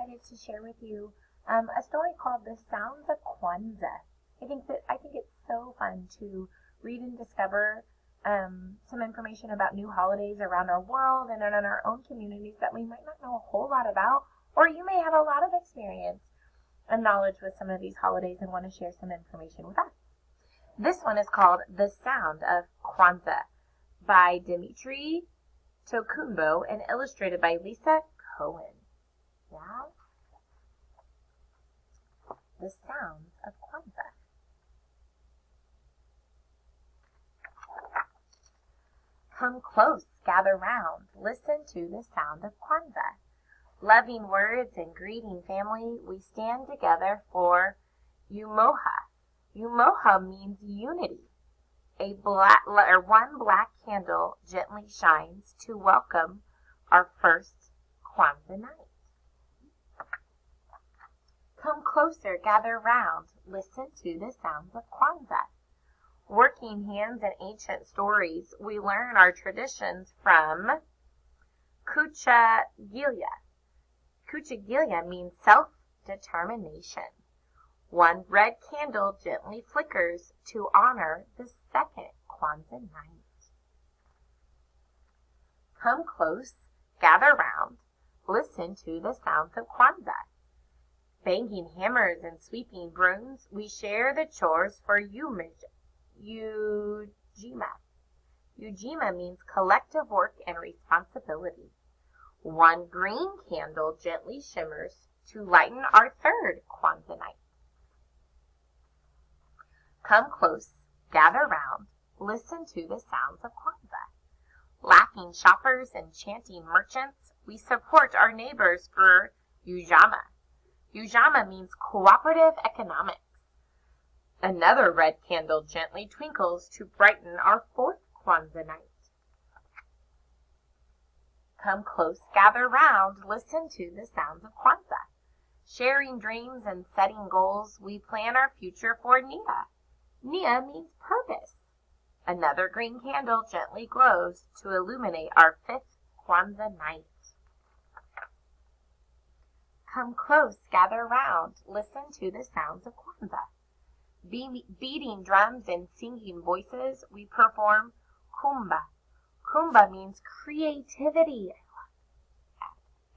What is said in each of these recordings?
excited to share with you a story called "The Sounds of Kwanzaa." I think it's so fun to read and discover some information about new holidays around our world and in our own communities that we might not know a whole lot about, or you may have a lot of experience and knowledge with some of these holidays and want to share some information with us. This one is called "The Sound of Kwanzaa" by Dimitri Tokunbo and illustrated by Lisa Cohen. Yeah? The Sounds of Kwanzaa. Come close, gather round, listen to the sound of Kwanzaa. Loving words and greeting family, we stand together for Umoja. Umoja means unity. One black candle gently shines to welcome our first Kwanzaa night. Come closer, gather round, listen to the sounds of Kwanzaa. Working hands and ancient stories, we learn our traditions from Kuchagilya. Kuchagilya means self-determination. One red candle gently flickers to honor the second Kwanzaa night. Come close, gather round, listen to the sounds of Kwanzaa. Banging hammers and sweeping brooms, we share the chores for Ujima. Ujima means collective work and responsibility. One green candle gently shimmers to lighten our third Kwanzaa night. Come close, gather round, listen to the sounds of Kwanzaa. Laughing shoppers and chanting merchants, we support our neighbors for Ujama. Ujama means cooperative economics. Another red candle gently twinkles to brighten our fourth Kwanzaa night. Come close, gather round, listen to the sounds of Kwanzaa. Sharing dreams and setting goals, we plan our future for Nia. Nia means purpose. Another green candle gently glows to illuminate our fifth Kwanzaa night. Come close, gather round, listen to the sounds of Kwanzaa. Beating drums and singing voices, we perform Kumba. Kumba means creativity.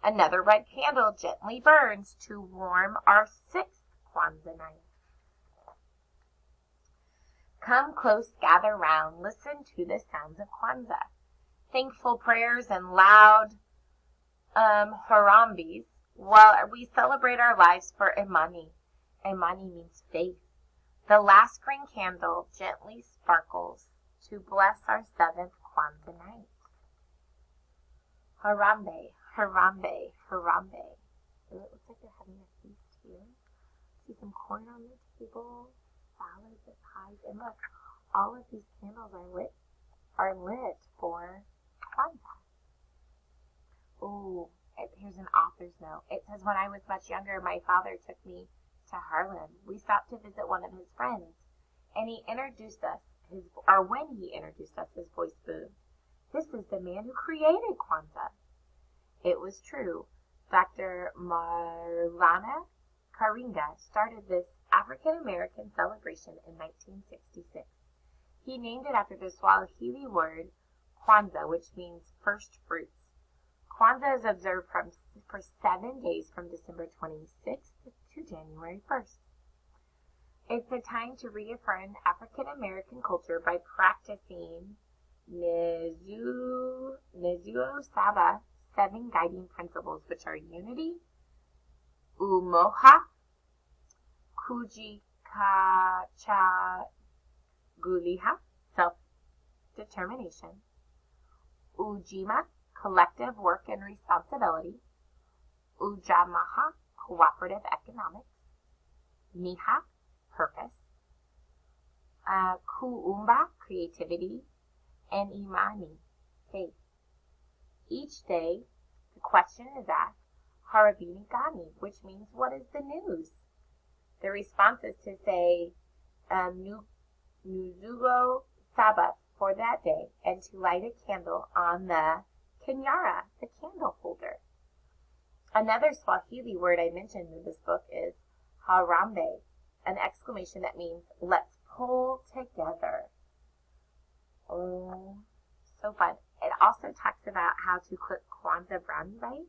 Another red candle gently burns to warm our sixth Kwanzaa night. Come close, gather round, listen to the sounds of Kwanzaa. Thankful prayers and loud harambes while we celebrate our lives for Imani. Imani means faith. The last green candle gently sparkles to bless our seventh Kwanzaa night. Harambe, harambe, harambe. It looks like they're having a feast here. See some corn on the table, salads and pies, and look, all of these candles are lit for Kwanzaa. Ooh, here's an author's note. It says, when I was much younger, my father took me to Harlem. We stopped to visit one of his friends, and when he introduced us, his voice boomed. This is the man who created Kwanzaa. It was true. Dr. Marlana Karinga started this African-American celebration in 1966. He named it after the Swahili word Kwanzaa, which means first fruits. Kwanzaa is observed for 7 days from December 26th to January 1st. It's a time to reaffirm African American culture by practicing Nezuo Saba 7 guiding principles, which are unity, Umoja, Kujikachaguliha, self-determination, Ujima, collective work and responsibility, Ujamaha, cooperative economics, Niha, purpose, Kuumba, creativity, and Imani, faith. Each day, the question is asked, Harabini Gani, which means, what is the news? The response is to say, Nuzugo Sabbath for that day, and to light a candle on the Kenyara, the candle holder. Another Swahili word I mentioned in this book is harambe, an exclamation that means let's pull together. Oh, so fun. It also talks about how to cook Kwanzaa brownie rice.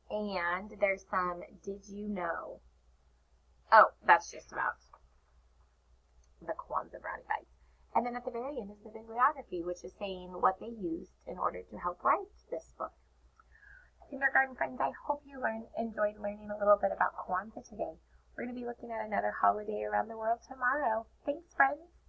And there's some did you know? Oh, that's just about the Kwanzaa brownie bites. And then at the very end is the bibliography, which is saying what they used in order to help write this book. Kindergarten friends, I hope you enjoyed learning a little bit about Kwanzaa today. We're going to be looking at another holiday around the world tomorrow. Thanks, friends.